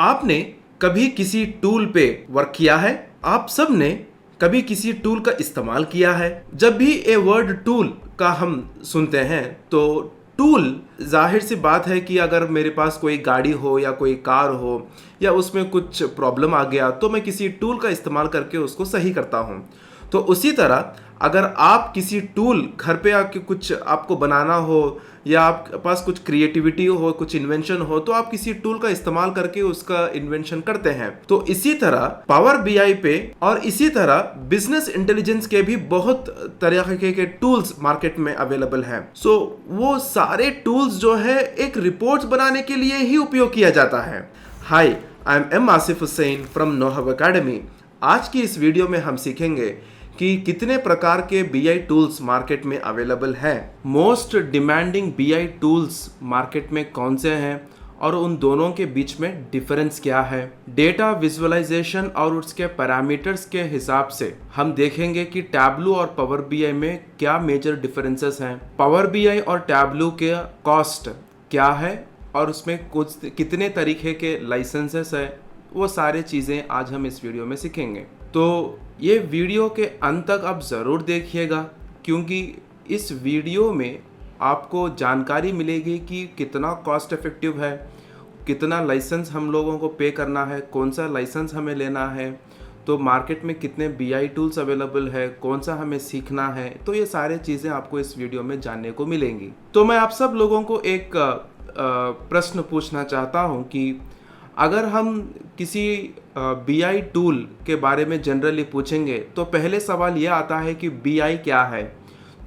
आपने कभी किसी टूल पे वर्क किया है? आप सब ने कभी किसी टूल का इस्तेमाल किया है? जब भी ए वर्ड टूल का हम सुनते हैं तो टूल, जाहिर सी बात है कि अगर मेरे पास कोई गाड़ी हो या कोई कार हो या उसमें कुछ प्रॉब्लम आ गया तो मैं किसी टूल का इस्तेमाल करके उसको सही करता हूँ। तो उसी तरह अगर आप किसी टूल घर पे आके कुछ आपको बनाना हो या आपके पास कुछ क्रिएटिविटी हो, कुछ इन्वेंशन हो, तो आप किसी टूल का इस्तेमाल करके उसका इन्वेंशन करते हैं। तो इसी तरह पावर बीआई पे और इसी तरह बिजनेस इंटेलिजेंस के भी बहुत तरह के टूल्स मार्केट में अवेलेबल हैं। सो वो सारे टूल्स जो है एक रिपोर्ट्स बनाने के लिए ही उपयोग किया जाता है। Hi, I am Asif Hussain from knowhub academy. आज की इस वीडियो में हम सीखेंगे कि कितने प्रकार के बीआई टूल्स मार्केट में अवेलेबल हैं, most demanding BI tools market में कौन से हैं और उन दोनों के बीच में डिफरेंस क्या है। डेटा विजुअलाइजेशन और उसके पैरामीटर्स के हिसाब से हम देखेंगे कि टैबलू और पावर बीआई में क्या मेजर डिफरेंसेस हैं, पावर बीआई और टैबलू के कॉस्ट क्या है और उसमें कुछ कितने तरीके के लाइसेंसेस है, वो सारे चीज़ें आज हम इस वीडियो में सीखेंगे। तो ये वीडियो के अंत तक आप ज़रूर देखिएगा, क्योंकि इस वीडियो में आपको जानकारी मिलेगी कि कितना कॉस्ट इफ़ेक्टिव है, कितना लाइसेंस हम लोगों को पे करना है, कौन सा लाइसेंस हमें लेना है, तो मार्केट में कितने बीआई टूल्स अवेलेबल है, कौन सा हमें सीखना है। तो ये सारे चीज़ें आपको इस वीडियो में जानने को मिलेंगी। तो मैं आप सब लोगों को एक प्रश्न पूछना चाहता हूँ कि अगर हम किसी बीआई टूल के बारे में जनरली पूछेंगे तो पहले सवाल ये आता है कि बीआई क्या है।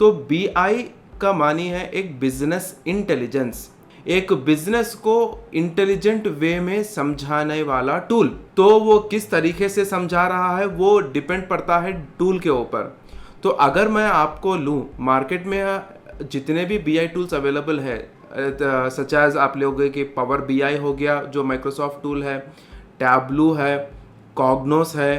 तो बीआई का मानी है एक बिजनेस इंटेलिजेंस, एक बिजनेस को इंटेलिजेंट वे में समझाने वाला टूल। तो वो किस तरीके से समझा रहा है वो डिपेंड पड़ता है टूल के ऊपर। तो अगर मैं आपको लूँ, मार्केट में जितने भी बीआई टूल्स अवेलेबल है, सच एज आप लोगों के पावर बीआई हो गया जो माइक्रोसॉफ्ट टूल है, टैबलू है, कॉग्नोस है,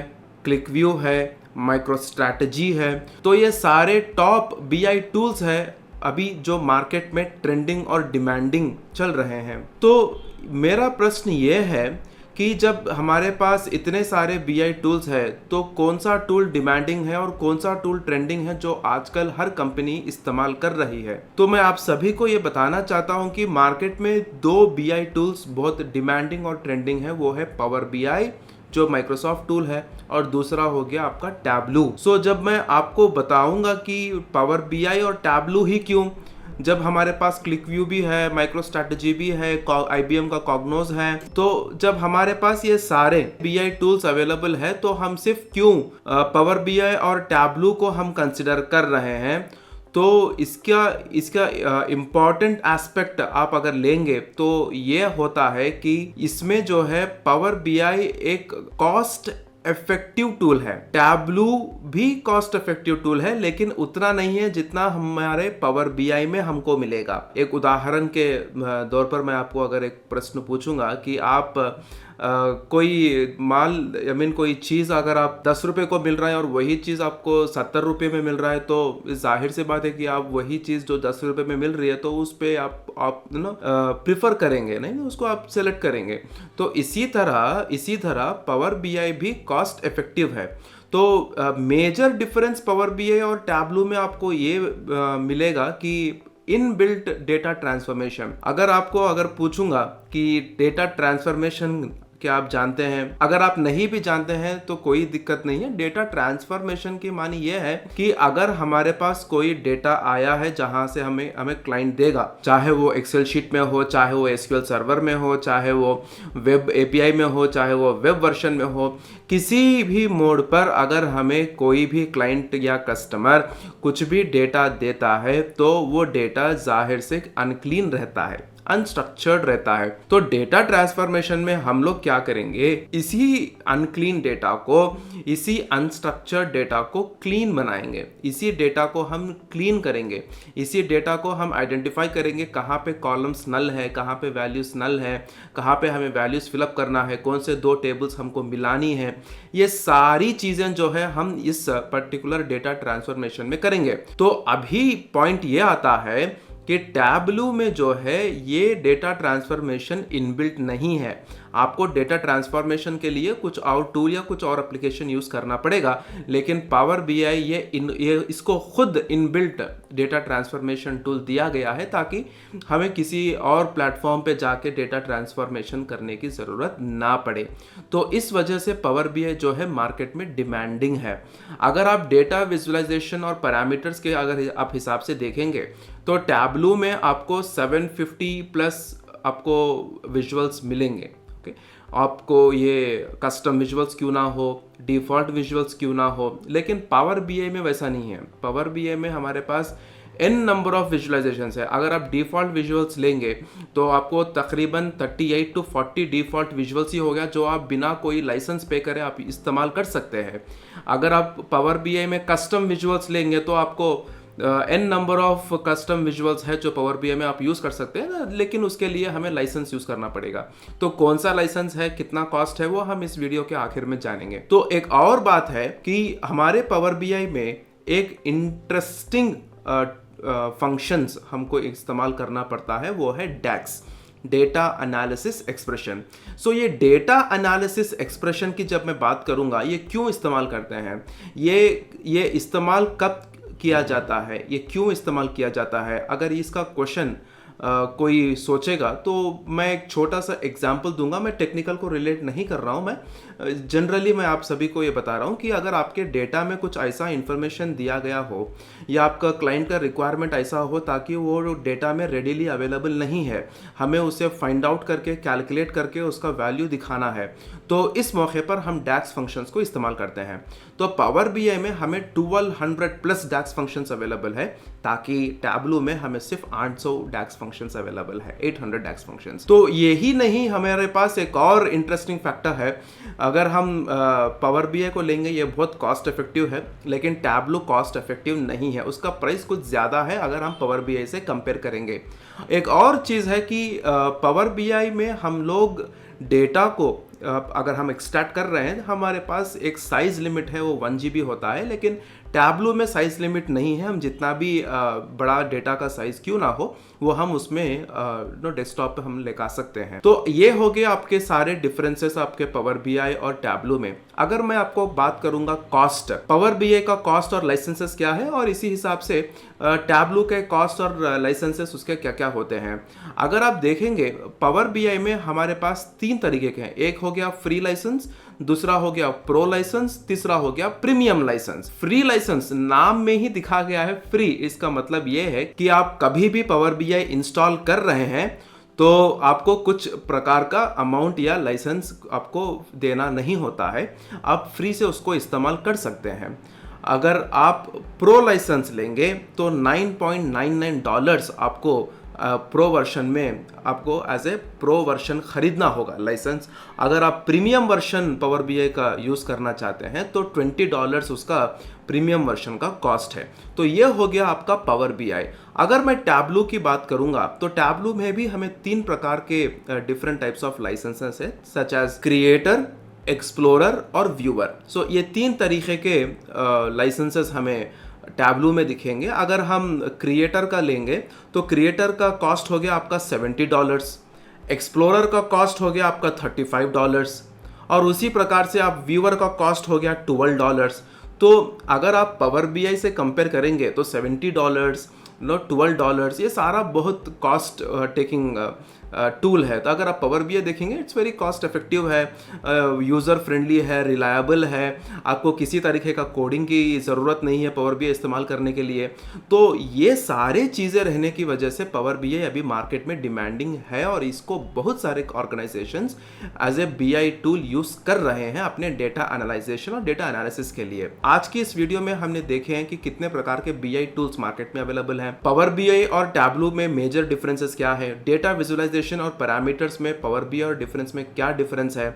क्लिकव्यू है, माइक्रोस्ट्रैटेजी है, तो ये सारे टॉप बीआई टूल्स है अभी जो मार्केट में ट्रेंडिंग और डिमांडिंग चल रहे हैं। तो मेरा प्रश्न ये है कि जब हमारे पास इतने सारे बीआई टूल्स है तो कौन सा टूल डिमांडिंग है और कौन सा टूल ट्रेंडिंग है जो आजकल हर कंपनी इस्तेमाल कर रही है। तो मैं आप सभी को ये बताना चाहता हूँ कि मार्केट में दो बीआई टूल्स बहुत डिमांडिंग और ट्रेंडिंग है, वो है पावर बीआई जो माइक्रोसॉफ्ट टूल है और दूसरा हो गया आपका टैबलू। सो जब मैं आपको बताऊंगा कि पावर बीआई और टैबलू ही क्यों, जब हमारे पास क्लिकव्यू भी है, माइक्रोस्ट्रैटेजी भी है, आईबीएम का कॉग्नोस है, तो जब हमारे पास ये सारे बीआई टूल्स अवेलेबल है तो हम सिर्फ क्यों पावर बीआई और टैबलू को हम कंसिडर कर रहे हैं। तो इसका इम्पॉर्टेंट एस्पेक्ट आप अगर लेंगे तो ये होता है कि इसमें जो है पावर बीआई एक कॉस्ट इफेक्टिव टूल है, टैबलू भी कॉस्ट इफेक्टिव टूल है, लेकिन उतना नहीं है जितना हमारे पावर बीआई में हमको मिलेगा। एक उदाहरण के दौर पर मैं आपको अगर एक प्रश्न पूछूंगा कि आप कोई माल कोई चीज़ अगर आप 10 रुपये को मिल रहा है और वही चीज़ आपको 70 रुपये में मिल रहा है, तो जाहिर सी बात है कि आप वही चीज़ जो 10 रुपये में मिल रही है तो उस पर आप प्रिफर करेंगे, नहीं उसको आप सेलेक्ट करेंगे। तो इसी तरह पावर बीआई भी कॉस्ट इफेक्टिव है। तो मेजर डिफरेंस पावर बीआई और टैबलू में आपको ये मिलेगा कि इनबिल्ट डेटा ट्रांसफॉर्मेशन। अगर पूछूंगा कि डेटा ट्रांसफॉर्मेशन क्या आप जानते हैं, अगर आप नहीं भी जानते हैं तो कोई दिक्कत नहीं है। डेटा ट्रांसफॉर्मेशन की मानी यह है कि अगर हमारे पास कोई डेटा आया है जहां से हमें क्लाइंट देगा, चाहे वो एक्सेल शीट में हो, चाहे वो एसक्यूएल सर्वर में हो, चाहे वो वेब एपीआई में हो, चाहे वो वेब वर्जन में हो, किसी भी मोड पर अगर हमें कोई भी क्लाइंट या कस्टमर कुछ भी डेटा देता है तो वो डेटा जाहिर से अनक्लीन रहता है, अनस्ट्रक्चर्ड रहता है। तो डेटा ट्रांसफॉर्मेशन में हम लोग क्या करेंगे, इसी अनक्लीन डेटा को, इसी अनस्ट्रक्चर्ड डेटा को क्लीन बनाएंगे, इसी डेटा को हम क्लीन करेंगे, इसी डेटा को हम आइडेंटिफाई करेंगे कहाँ पे कॉलम्स नल है, कहाँ पे वैल्यूज नल है, कहाँ पे हमें वैल्यूज फिलअप करना है, कौन से दो टेबल्स हमको मिलानी है। ये सारी चीजें जो है हम इस पर्टिकुलर डेटा ट्रांसफॉर्मेशन में करेंगे। तो अभी पॉइंट ये आता है कि टैबलू में जो है ये डेटा ट्रांसफॉर्मेशन इनबिल्ट नहीं है। आपको डेटा ट्रांसफॉर्मेशन के लिए कुछ और टूल या कुछ और एप्लीकेशन यूज़ करना पड़ेगा, लेकिन पावर बीआई ये इसको खुद इनबिल्ट डेटा ट्रांसफॉर्मेशन टूल दिया गया है ताकि हमें किसी और प्लेटफॉर्म पे जाके डेटा ट्रांसफॉर्मेशन करने की ज़रूरत ना पड़े। तो इस वजह से पावर बीआई जो है मार्केट में डिमांडिंग है। अगर आप डेटा विजुअलाइजेशन और पैरामीटर्स के अगर आप हिसाब से देखेंगे तो टैबलू में आपको 750 प्लस आपको विजुअल्स मिलेंगे। ओके, आपको ये कस्टम विजुअल्स क्यों ना हो, डिफ़ॉल्ट विजुअल्स क्यों ना हो, लेकिन पावर बीआई में वैसा नहीं है। पावर बीआई में हमारे पास n नंबर ऑफ विजुअलाइजेशंस है। अगर आप डिफ़ॉल्ट विजुअल्स लेंगे तो आपको तकरीबन 38 to 40 डिफ़ॉल्ट विजुअल्स ही हो गया, जो आप बिना कोई लाइसेंस पे करे आप इस्तेमाल कर सकते हैं। अगर आप पावर बीआई में कस्टम विजुअल्स लेंगे तो आपको n number of custom visuals है जो पावर बीआई में आप यूज़ कर सकते हैं, लेकिन उसके लिए हमें लाइसेंस यूज़ करना पड़ेगा। तो कौन सा लाइसेंस है, कितना कॉस्ट है, वो हम इस वीडियो के आखिर में जानेंगे। तो एक और बात है कि हमारे पावर बीआई में एक इंटरेस्टिंग फंक्शंस हमको इस्तेमाल करना पड़ता है, वो है डैक्स, डेटा एनालिसिस एक्सप्रेशन। सो ये डेटा एनालिसिस एक्सप्रेशन की जब मैं बात करूंगा, ये क्यों इस्तेमाल करते हैं, ये इस्तेमाल कब किया जाता है, ये क्यों इस्तेमाल किया जाता है, अगर इसका क्वेश्चन कोई सोचेगा तो मैं एक छोटा सा एग्जाम्पल दूंगा। मैं टेक्निकल को रिलेट नहीं कर रहा हूं, मैं जनरली मैं आप सभी को ये बता रहा हूं कि अगर आपके डेटा में कुछ ऐसा इंफॉर्मेशन दिया गया हो या आपका क्लाइंट का रिक्वायरमेंट ऐसा हो ताकि वो डेटा में रेडीली अवेलेबल नहीं है, हमें उसे फाइंड आउट करके कैलकुलेट करके उसका वैल्यू दिखाना है, तो इस मौके पर हम डैक्स फंक्शंस को इस्तेमाल करते हैं। तो पावर बीआई में हमें 1200 प्लस डैक्स फंक्शंस अवेलेबल है, ताकि टैबलू में हमें सिर्फ 800 डैक्स फंक्शंस अवेलेबल है, 800 डैक्स फंक्शंस। तो यही नहीं, हमारे पास एक और इंटरेस्टिंग फैक्टर है। अगर हम पावर बीआई को लेंगे, ये बहुत कॉस्ट इफेक्टिव है, लेकिन टैबलू कॉस्ट इफेक्टिव नहीं है, उसका प्राइस कुछ ज़्यादा है अगर हम पावर बीआई से कंपेयर करेंगे। एक और चीज़ है कि पावर बीआई में हम लोग डेटा को अगर हम एक्सट्रैक्ट कर रहे हैं, हमारे पास एक साइज़ लिमिट है, वो 1 GB होता है, लेकिन टैबलू में साइज़ लिमिट नहीं है। हम जितना भी बड़ा डेटा का साइज़ क्यों ना हो, वो हम उसमें डेस्कटॉप पे हम लेकर सकते हैं। तो ये हो गए आपके सारे डिफरेंसेस आपके पावर बीआई और टैबलू में। अगर मैं आपको बात करूंगा कॉस्ट, पावर बीआई का कॉस्ट और लाइसेंसेस क्या है, और इसी हिसाब से टैबलू के कॉस्ट और लाइसेंसेस उसके क्या क्या होते हैं। अगर आप देखेंगे पावर बीआई में हमारे पास 3 तरीके के हैं। एक हो गया फ्री लाइसेंस, दूसरा हो गया प्रो लाइसेंस, तीसरा हो गया प्रीमियम लाइसेंस। फ्री लाइसेंस नाम में ही दिखा गया है फ्री, इसका मतलब यह है कि आप कभी भी पावर बीआई इंस्टॉल कर रहे हैं तो आपको कुछ प्रकार का अमाउंट या लाइसेंस आपको देना नहीं होता है, आप फ्री से उसको इस्तेमाल कर सकते हैं। अगर आप प्रो लाइसेंस लेंगे तो $9.99 आपको प्रो वर्शन में आपको एज ए प्रो वर्शन खरीदना होगा लाइसेंस। अगर आप प्रीमियम वर्शन पावर बीआई का यूज़ करना चाहते हैं तो $20 उसका प्रीमियम वर्शन का कॉस्ट है। तो ये हो गया आपका पावर बीआई। अगर मैं टैबलू की बात करूंगा तो टैबलू में भी हमें 3 प्रकार के डिफरेंट टाइप्स ऑफ लाइसेंसेस है, सच एज क्रिएटर, एक्सप्लोरर और व्यूअर। सो ये 3 तरीके के लाइसेंसेस हमें टैबलू में दिखेंगे। अगर हम क्रिएटर का लेंगे तो क्रिएटर का कॉस्ट हो गया आपका $70, एक्सप्लोरर का कॉस्ट हो गया आपका $35, और उसी प्रकार से आप व्यूअर का कॉस्ट हो गया $12। तो अगर आप पावर बीआई से कंपेयर करेंगे तो $70, $12 ये सारा बहुत कॉस्ट टेकिंग टूल है। तो अगर आप पावर बीआई देखेंगे, इट्स वेरी कॉस्ट इफेक्टिव है, यूज़र फ्रेंडली है, रिलायबल है, आपको किसी तरीके का कोडिंग की ज़रूरत नहीं है पावर बीआई इस्तेमाल करने के लिए। तो ये सारे चीज़ें रहने की वजह से पावर बीआई अभी मार्केट में डिमांडिंग है, और इसको बहुत सारे organisations as a BI tool use कर रहे हैं अपने डेटा एनालाइजेशन और डेटा एनालिसिस के लिए। आज की इस वीडियो में हमने देखे हैं कि कितने प्रकार के बीआई टूल्स मार्केट में अवेलेबल हैं। पावर बीआई और टैबलू में मेजर डिफरेंसेस क्या है, डेटा विजुअलाइजेशन और पैरामीटर्स में पावर बीआई और डिफरेंस में क्या डिफरेंस है,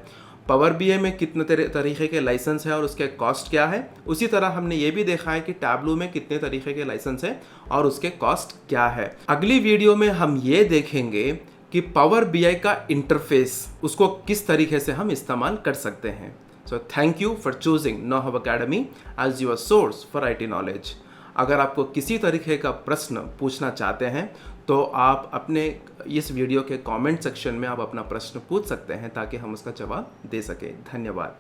पावर बीआई में कितने तरीके के लाइसेंस है और उसके कॉस्ट क्या है। उसी तरह हमने ये भी देखा है कि टैबलू में कितने तरीके के लाइसेंस है और उसके कॉस्ट क्या है। अगली वीडियो में हम ये देखेंगे कि पावर बीआई का इंटरफेस, उसको किस तरीके से हम इस्तेमाल कर सकते हैं। So thank you for choosing knowhub academy as your source for IT knowledge. अगर आपको किसी तरीके का प्रश्न पूछना चाहते हैं तो आप अपने इस वीडियो के कमेंट सेक्शन में आप अपना प्रश्न पूछ सकते हैं ताकि हम उसका जवाब दे सकें। धन्यवाद।